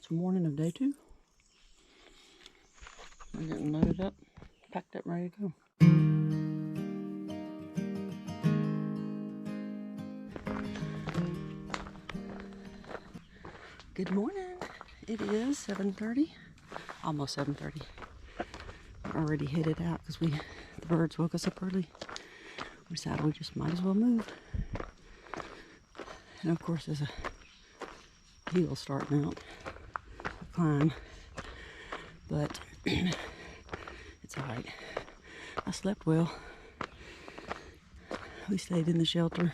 It's the morning of day 2. We're getting loaded up, packed up, ready to go. Good morning. It is 7:30, almost 7:30. We're already headed out because the birds woke us up early. We decided we just might as well move. And of course, there's a hill starting out, a climb, but it's all right. I slept well. We stayed in the shelter,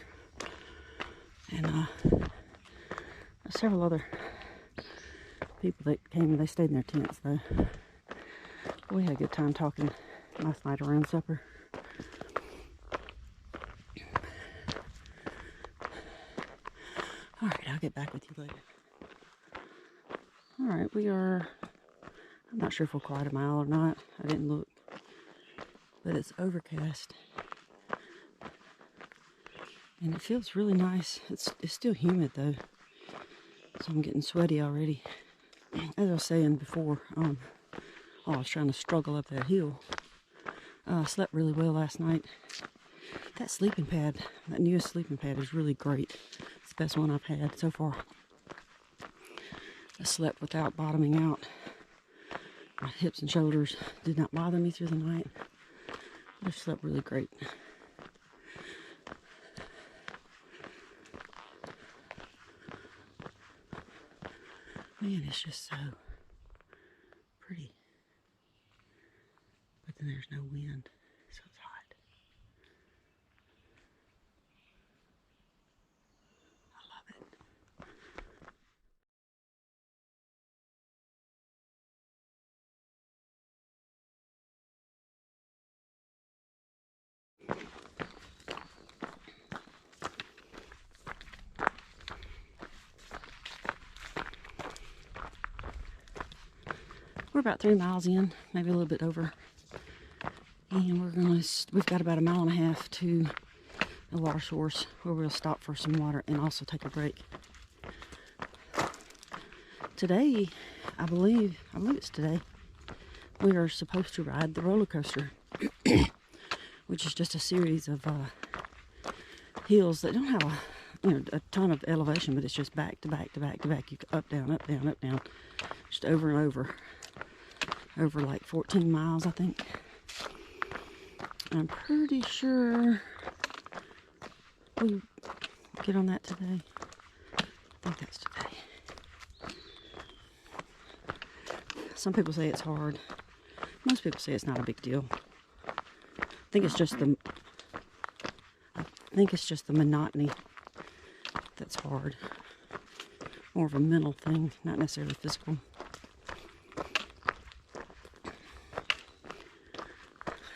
and several other people that came and they stayed in their tents though. We had a good time talking last night around supper. All right, I'll get back with you later. All right, I'm not sure if we're quite a mile or not. I didn't look, but it's overcast. And it feels really nice. It's still humid though, so I'm getting sweaty already. As I was saying before, I was trying to struggle up that hill. I slept really well last night. That sleeping pad, that newest sleeping pad is really great. It's the best one I've had so far. I slept without bottoming out. My hips and shoulders did not bother me through the night. I slept really great. Man, it's just so pretty. But then there's no wind, so it's hot. I love it. We're about 3 miles in, maybe a little bit over. And we've got about 1.5 miles to a water source where we'll stop for some water and also take a break. Today, I believe it's today, we are supposed to ride the roller coaster, which is just a series of hills that don't have a ton of elevation, but it's just back to back to back to back. You go up, down, up, down, up, down, just over and over like 14 miles, I think. I'm pretty sure we get on that today. I think that's today. Some people say it's hard. Most people say it's not a big deal. I think it's just the monotony that's hard. More of a mental thing, not necessarily physical.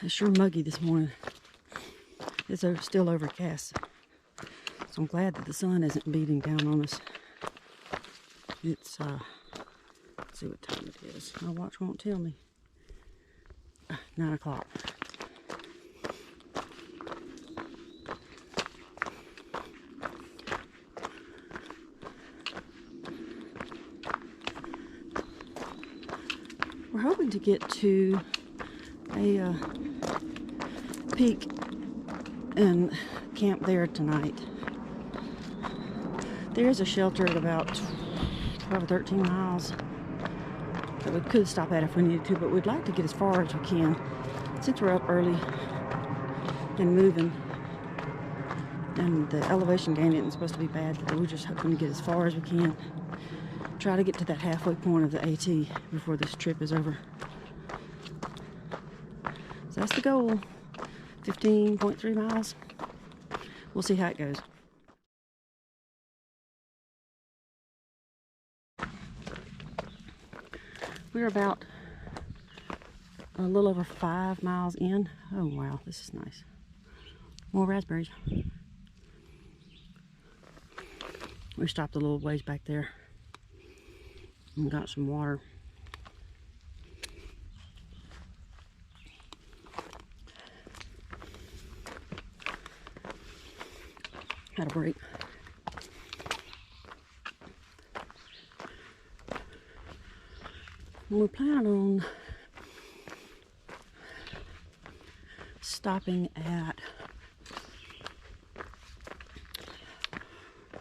It's sure muggy this morning. It's still overcast. So I'm glad that the sun isn't beating down on us. It's, let's see what time it is. My watch won't tell me. 9 o'clock. We're hoping to get to a peak and camp there tonight. There is a shelter at about 12 or 13 miles that we could stop at if we needed to, but we'd like to get as far as we can. Since we're up early and moving, and the elevation gain isn't supposed to be bad, we're just hoping to get as far as we can. Try to get to that halfway point of the AT before this trip is over. So that's the goal. 15.3 miles. We'll see how it goes. We're about a little over 5 miles in. Oh wow, this is nice. More raspberries. We stopped a little ways back there and got some water. Had a break. We're planning on stopping at,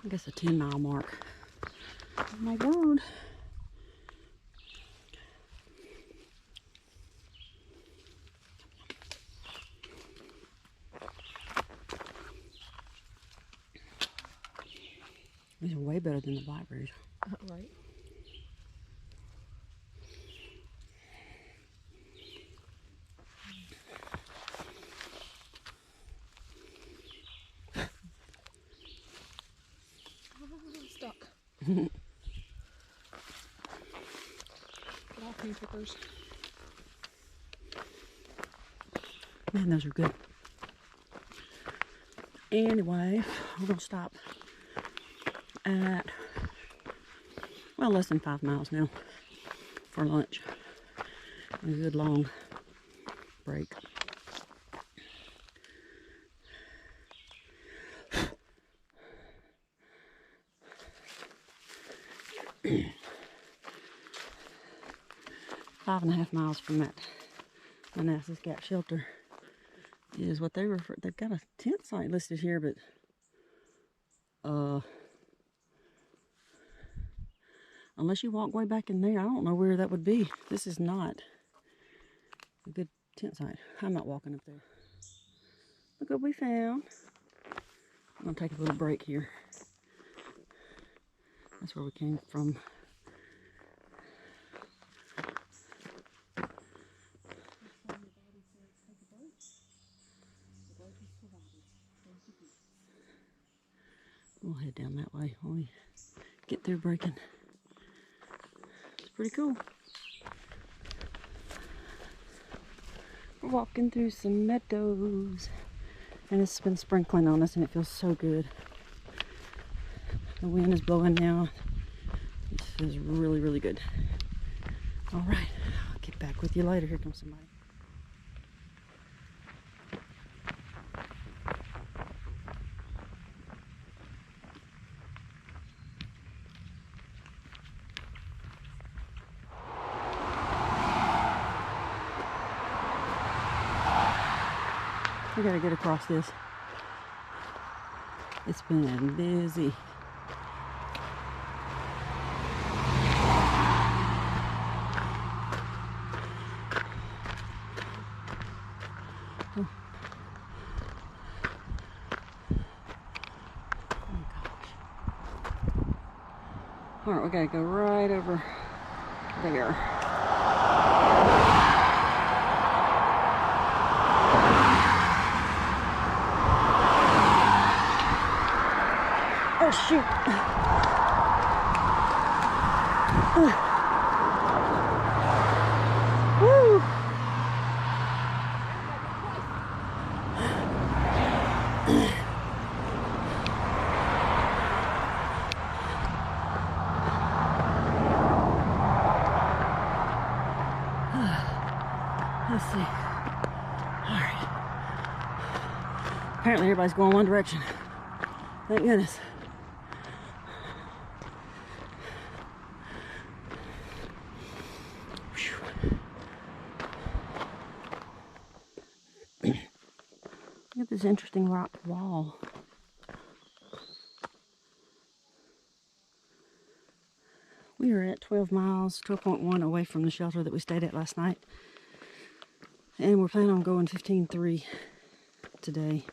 I guess, a 10-mile mark. Oh my word. These are way better than the blackberries. Right. Stuck. Get off me, trippers. Man, those are good. Anyway, we're gonna stop at, well, less than 5 miles now for lunch. A good long break. Five and a half miles from that Manassas Gap Shelter is what they refer. They've got a tent site listed here, but unless you walk way back in there, I don't know where that would be. This is not a good tent site. I'm not walking up there. Look what we found. I'm gonna take a little break here. That's where we came from. We'll head down that way when we get through breaking. It's pretty cool. We're walking through some meadows, and it's been sprinkling on us, and it feels so good. The wind is blowing now. It feels really, really good. All right, I'll get back with you later. Here comes somebody. We gotta get across this. It's been busy. Oh. Oh gosh. All right, we gotta go right over there. Oh shoot. Woo. Let's see. All right. Apparently everybody's going one direction. Thank goodness. Look at this interesting rock wall. We are at 12 miles, 12.1 away from the shelter that we stayed at last night. And we're planning on going 15.3 today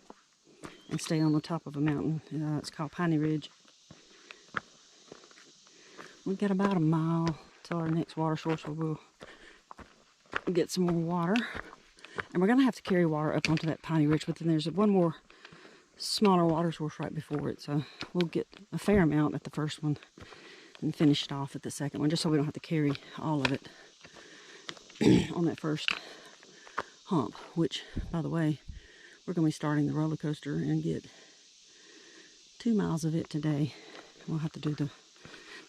and stay on the top of a mountain. It's called Piney Ridge. We've got about a mile to our next water source where we'll get some more water. And we're going to have to carry water up onto that Piney Ridge, but then there's one more smaller water source right before it. So we'll get a fair amount at the first one and finish it off at the second one, just so we don't have to carry all of it on that first hump, which, by the way, we're going to be starting the roller coaster and get 2 miles of it today. We'll have to do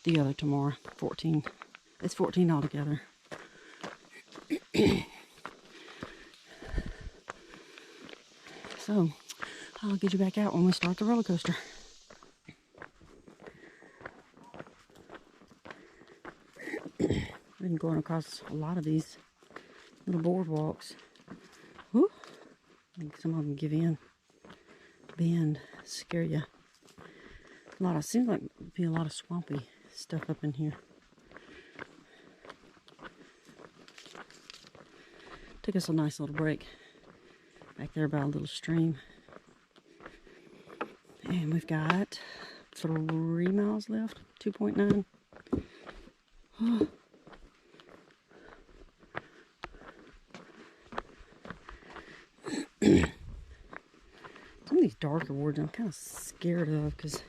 the other tomorrow. 14. It's 14 altogether. So I'll get you back out when we start the roller coaster. We We've been going across a lot of these little boardwalks. Whew. I think some of them give in, bend, scare you. Seems like there'd be a lot of swampy stuff up in here. Took us a nice little break back there by a little stream. And we've got 3 miles left, 2.9. Oh. Some of these darker woods I'm kind of scared of because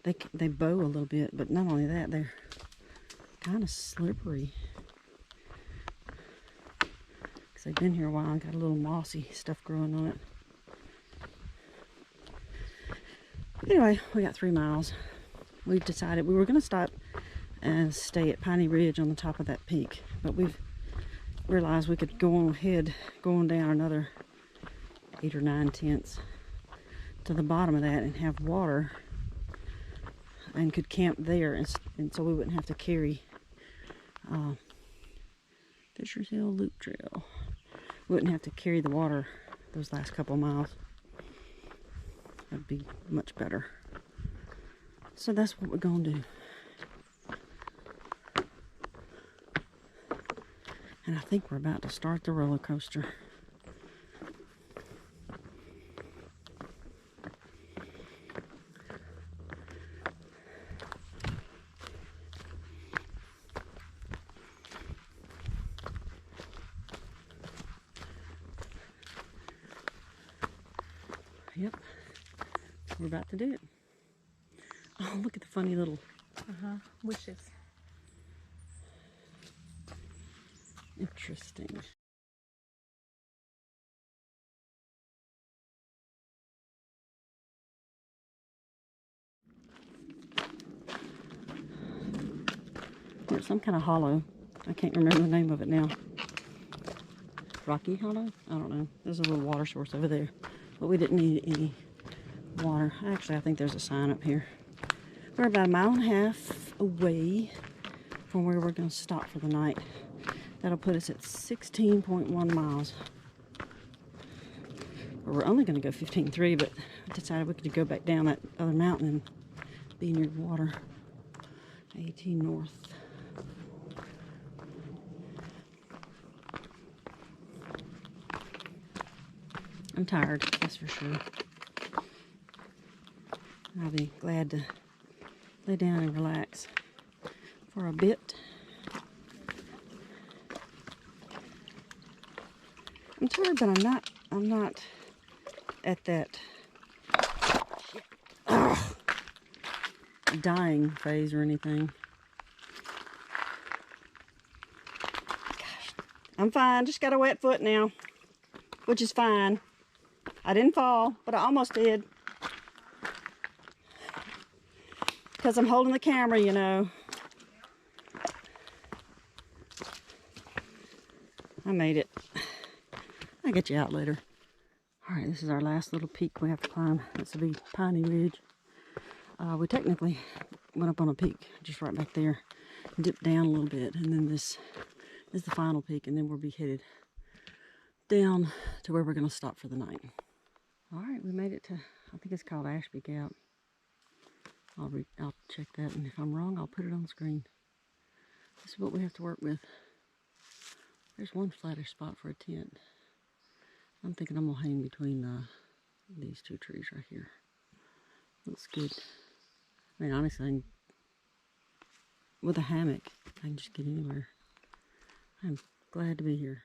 they bow a little bit, but not only that, they're kind of slippery. Because they've been here a while and got a little mossy stuff growing on it. Anyway, we got 3 miles. We've decided we were going to stop and stay at Piney Ridge on the top of that peak, but we've realized we could go on ahead, going down another 8 or 9 tenths to the bottom of that and have water, and could camp there, and so we wouldn't have to carry Fisher's Hill Loop Trail. We wouldn't have to carry the water those last couple miles. That'd be much better. So that's what we're gonna do. And I think we're about to start the roller coaster. Yep, we're about to do it. Oh, look at the funny little Wishes. Interesting. There's some kind of hollow. I can't remember the name of it now. Rocky Hollow? I don't know. There's a little water source over there. But we didn't need any water. Actually, I think there's a sign up here. We're about 1.5 miles away from where we're going to stop for the night. That'll put us at 16.1 miles. We're only going to go 15.3, but I decided we could go back down that other mountain and be near water. 18 north. I'm tired, that's for sure. I'll be glad to lay down and relax for a bit. I'm tired, but I'm not at that dying phase or anything. Gosh, I'm fine. Just got a wet foot now, which is fine. I didn't fall, but I almost did. Because I'm holding the camera, you know. I made it. I'll get you out later. Alright, this is our last little peak we have to climb. This will be Piney Ridge. We technically went up on a peak just right back there, dipped down a little bit, and then this is the final peak, and then we'll be headed down to where we're going to stop for the night. Alright, we made it to, I think it's called Ashby Gap. I'll check that, and if I'm wrong, I'll put it on the screen. This is what we have to work with. There's one flattish spot for a tent. I'm thinking I'm going to hang between these 2 trees right here. Looks good. I mean, honestly, with a hammock, I can just get anywhere. I'm glad to be here.